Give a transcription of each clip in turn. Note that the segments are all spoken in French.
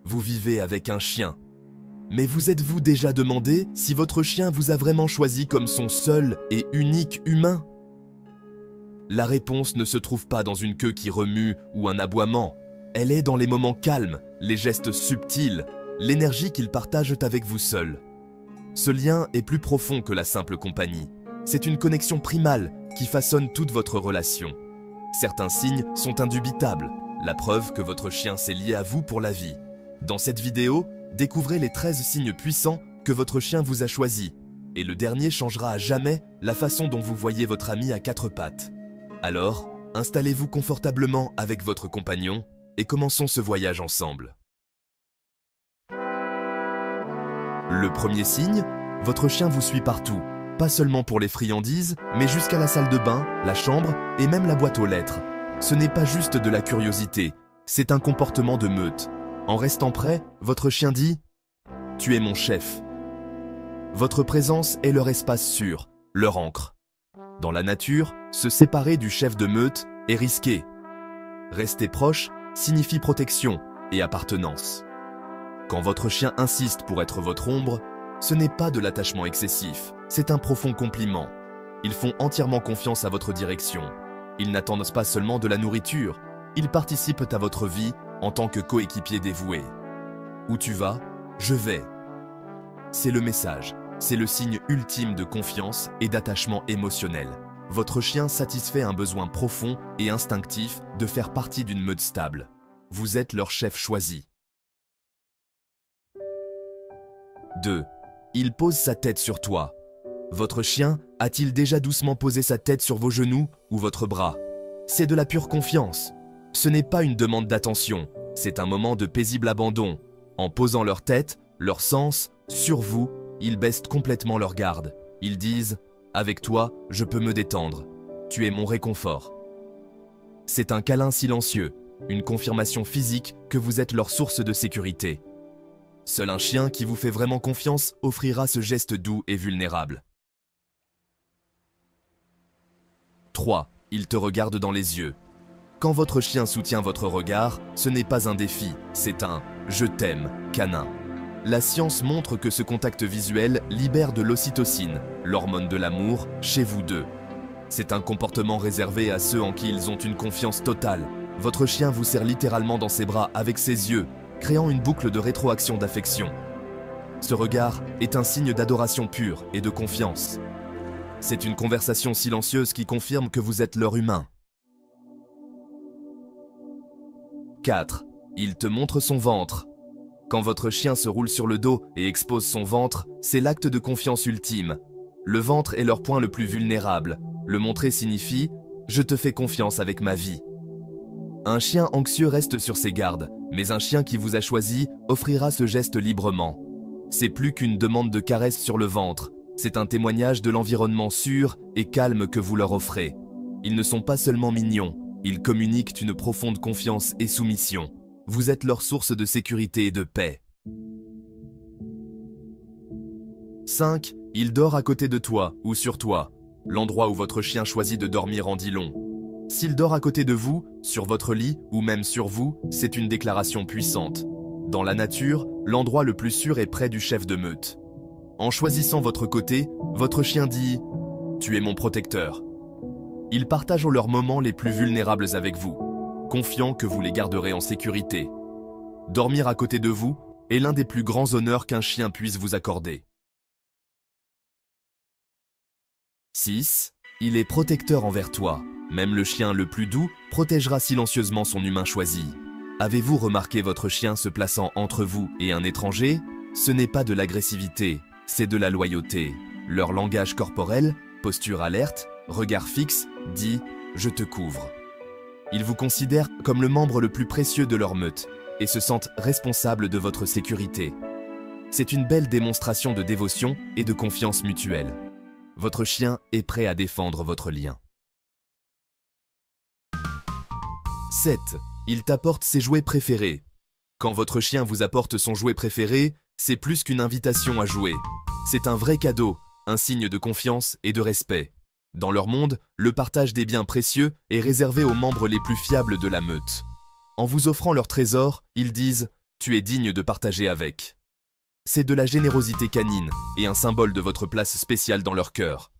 Vous vivez avec un chien. Mais vous êtes-vous déjà demandé si votre chien vous a vraiment choisi comme son seul et unique humain? La réponse ne se trouve pas dans une queue qui remue ou un aboiement. Elle est dans les moments calmes, les gestes subtils, l'énergie qu'ils partagent avec vous seul. Ce lien est plus profond que la simple compagnie. C'est une connexion primale qui façonne toute votre relation. Certains signes sont indubitables, la preuve que votre chien s'est lié à vous pour la vie. Dans cette vidéo, découvrez les 13 signes puissants que votre chien vous a choisis. Et le dernier changera à jamais la façon dont vous voyez votre ami à quatre pattes. Alors, installez-vous confortablement avec votre compagnon et commençons ce voyage ensemble. Le premier signe, votre chien vous suit partout, pas seulement pour les friandises, mais jusqu'à la salle de bain, la chambre et même la boîte aux lettres. Ce n'est pas juste de la curiosité, c'est un comportement de meute. En restant prêt, votre chien dit « Tu es mon chef ». Votre présence est leur espace sûr, leur ancre. Dans la nature, se séparer du chef de meute est risqué. Rester proche signifie protection et appartenance. Quand votre chien insiste pour être votre ombre, ce n'est pas de l'attachement excessif, c'est un profond compliment. Ils font entièrement confiance à votre direction. Ils n'attendent pas seulement de la nourriture, ils participent à votre vie en tant que coéquipier dévoué. Où tu vas, je vais. C'est le message, c'est le signe ultime de confiance et d'attachement émotionnel. Votre chien satisfait un besoin profond et instinctif de faire partie d'une meute stable. Vous êtes leur chef choisi. 2. Il pose sa tête sur toi. Votre chien a-t-il déjà doucement posé sa tête sur vos genoux ou votre bras? C'est de la pure confiance. Ce n'est pas une demande d'attention, c'est un moment de paisible abandon. En posant leur tête, leur sens, sur vous, ils baissent complètement leur garde. Ils disent « Avec toi, je peux me détendre. Tu es mon réconfort. » C'est un câlin silencieux, une confirmation physique que vous êtes leur source de sécurité. Seul un chien qui vous fait vraiment confiance offrira ce geste doux et vulnérable. 3. Il te regarde dans les yeux. Quand votre chien soutient votre regard, ce n'est pas un défi, c'est un « je t'aime » canin. La science montre que ce contact visuel libère de l'ocytocine, l'hormone de l'amour, chez vous deux. C'est un comportement réservé à ceux en qui ils ont une confiance totale. Votre chien vous serre littéralement dans ses bras avec ses yeux, créant une boucle de rétroaction d'affection. Ce regard est un signe d'adoration pure et de confiance. C'est une conversation silencieuse qui confirme que vous êtes leur humain. 4. Il te montre son ventre. Quand votre chien se roule sur le dos et expose son ventre, c'est l'acte de confiance ultime. Le ventre est leur point le plus vulnérable. Le montrer signifie « je te fais confiance avec ma vie ». Un chien anxieux reste sur ses gardes, mais un chien qui vous a choisi offrira ce geste librement. C'est plus qu'une demande de caresse sur le ventre, c'est un témoignage de l'environnement sûr et calme que vous leur offrez. Ils ne sont pas seulement mignons, ils communiquent une profonde confiance et soumission. Vous êtes leur source de sécurité et de paix. 5. Il dort à côté de toi ou sur toi. L'endroit où votre chien choisit de dormir en dit long. S'il dort à côté de vous, sur votre lit ou même sur vous, c'est une déclaration puissante. Dans la nature, l'endroit le plus sûr est près du chef de meute. En choisissant votre côté, votre chien dit « Tu es mon protecteur ». Ils partagent leurs moments les plus vulnérables avec vous, confiants que vous les garderez en sécurité. Dormir à côté de vous est l'un des plus grands honneurs qu'un chien puisse vous accorder. 6. Il est protecteur envers toi. Même le chien le plus doux protégera silencieusement son humain choisi. Avez-vous remarqué votre chien se plaçant entre vous et un étranger? Ce n'est pas de l'agressivité, c'est de la loyauté. Leur langage corporel, posture alerte, regard fixe, dit « je te couvre ». Ils vous considèrent comme le membre le plus précieux de leur meute et se sentent responsables de votre sécurité. C'est une belle démonstration de dévotion et de confiance mutuelle. Votre chien est prêt à défendre votre lien. 7. Il t'apporte ses jouets préférés. Quand votre chien vous apporte son jouet préféré, c'est plus qu'une invitation à jouer. C'est un vrai cadeau, un signe de confiance et de respect. Dans leur monde, le partage des biens précieux est réservé aux membres les plus fiables de la meute. En vous offrant leur trésor, ils disent tu es digne de partager avec. C'est de la générosité canine et un symbole de votre place spéciale dans leur cœur.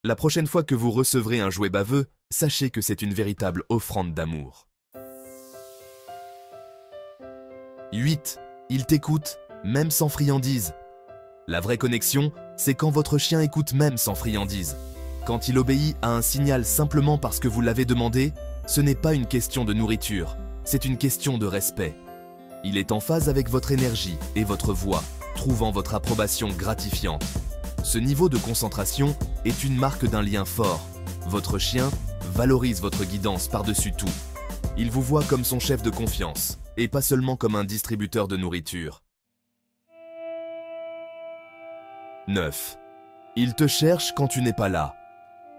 La prochaine fois que vous recevrez un jouet baveux, sachez que c'est une véritable offrande d'amour. 8. Il t'écoute, même sans friandise. La vraie connexion, c'est quand votre chien écoute même sans friandise. Quand il obéit à un signal simplement parce que vous l'avez demandé, ce n'est pas une question de nourriture, c'est une question de respect. Il est en phase avec votre énergie et votre voix, trouvant votre approbation gratifiante. Ce niveau de concentration est une marque d'un lien fort. Votre chien valorise votre guidance par-dessus tout. Il vous voit comme son chef de confiance, et pas seulement comme un distributeur de nourriture. 9. Il te cherche quand tu n'es pas là.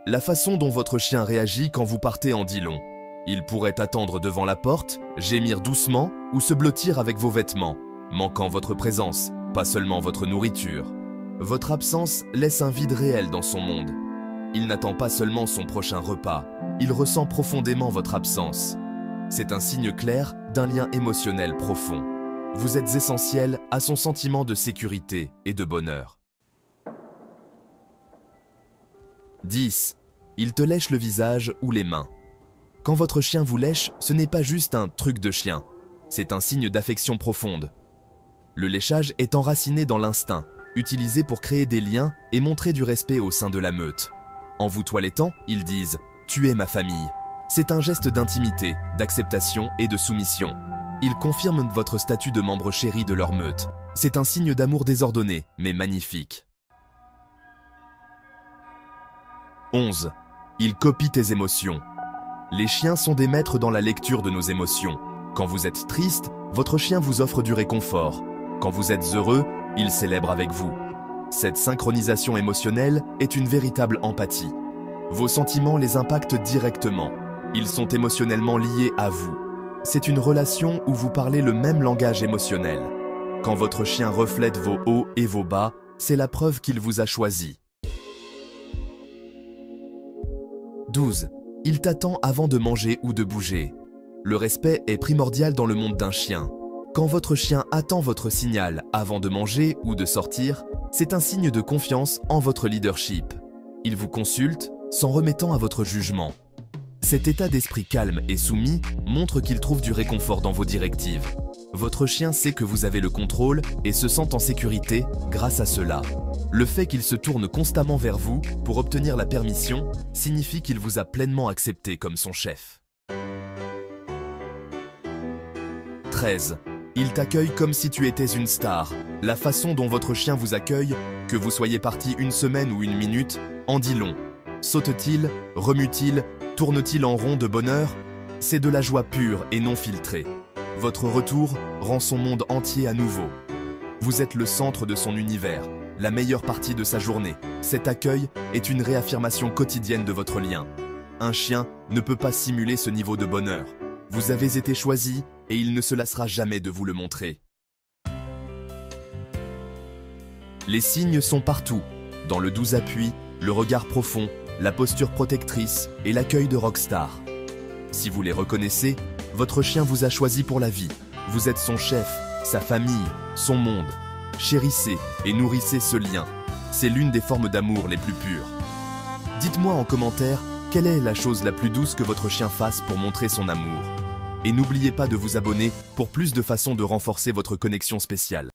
La façon dont votre chien réagit quand vous partez en dit long. Il pourrait attendre devant la porte, gémir doucement ou se blottir avec vos vêtements, manquant votre présence, pas seulement votre nourriture. Votre absence laisse un vide réel dans son monde. Il n'attend pas seulement son prochain repas, il ressent profondément votre absence. C'est un signe clair d'un lien émotionnel profond. Vous êtes essentiel à son sentiment de sécurité et de bonheur. 10. Il te lèche le visage ou les mains. Quand votre chien vous lèche, ce n'est pas juste un truc de chien, c'est un signe d'affection profonde. Le léchage est enraciné dans l'instinct, utilisé pour créer des liens et montrer du respect au sein de la meute. En vous toilettant, ils disent « Tu es ma famille ». C'est un geste d'intimité, d'acceptation et de soumission. Ils confirment votre statut de membre chéri de leur meute. C'est un signe d'amour désordonné, mais magnifique. 11. Il copie tes émotions. Les chiens sont des maîtres dans la lecture de nos émotions. Quand vous êtes triste, votre chien vous offre du réconfort. Quand vous êtes heureux, il célèbre avec vous. Cette synchronisation émotionnelle est une véritable empathie. Vos sentiments les impactent directement. Ils sont émotionnellement liés à vous. C'est une relation où vous parlez le même langage émotionnel. Quand votre chien reflète vos hauts et vos bas, c'est la preuve qu'il vous a choisi. 12. Il t'attend avant de manger ou de bouger. Le respect est primordial dans le monde d'un chien. Quand votre chien attend votre signal avant de manger ou de sortir, c'est un signe de confiance en votre leadership. Il vous consulte, s'en remettant à votre jugement. Cet état d'esprit calme et soumis montre qu'il trouve du réconfort dans vos directives. Votre chien sait que vous avez le contrôle et se sent en sécurité grâce à cela. Le fait qu'il se tourne constamment vers vous pour obtenir la permission signifie qu'il vous a pleinement accepté comme son chef. 13. Il t'accueille comme si tu étais une star. La façon dont votre chien vous accueille, que vous soyez parti une semaine ou une minute, en dit long. Saute-t-il, remue-t-il, tourne-t-il en rond de bonheur? C'est de la joie pure et non filtrée. Votre retour rend son monde entier à nouveau. Vous êtes le centre de son univers, la meilleure partie de sa journée. Cet accueil est une réaffirmation quotidienne de votre lien. Un chien ne peut pas simuler ce niveau de bonheur. Vous avez été choisi et il ne se lassera jamais de vous le montrer. Les signes sont partout, dans le doux appui, le regard profond, la posture protectrice et l'accueil de rockstar. Si vous les reconnaissez, votre chien vous a choisi pour la vie. Vous êtes son chef, sa famille, son monde. Chérissez et nourrissez ce lien. C'est l'une des formes d'amour les plus pures. Dites-moi en commentaire quelle est la chose la plus douce que votre chien fasse pour montrer son amour. Et n'oubliez pas de vous abonner pour plus de façons de renforcer votre connexion spéciale.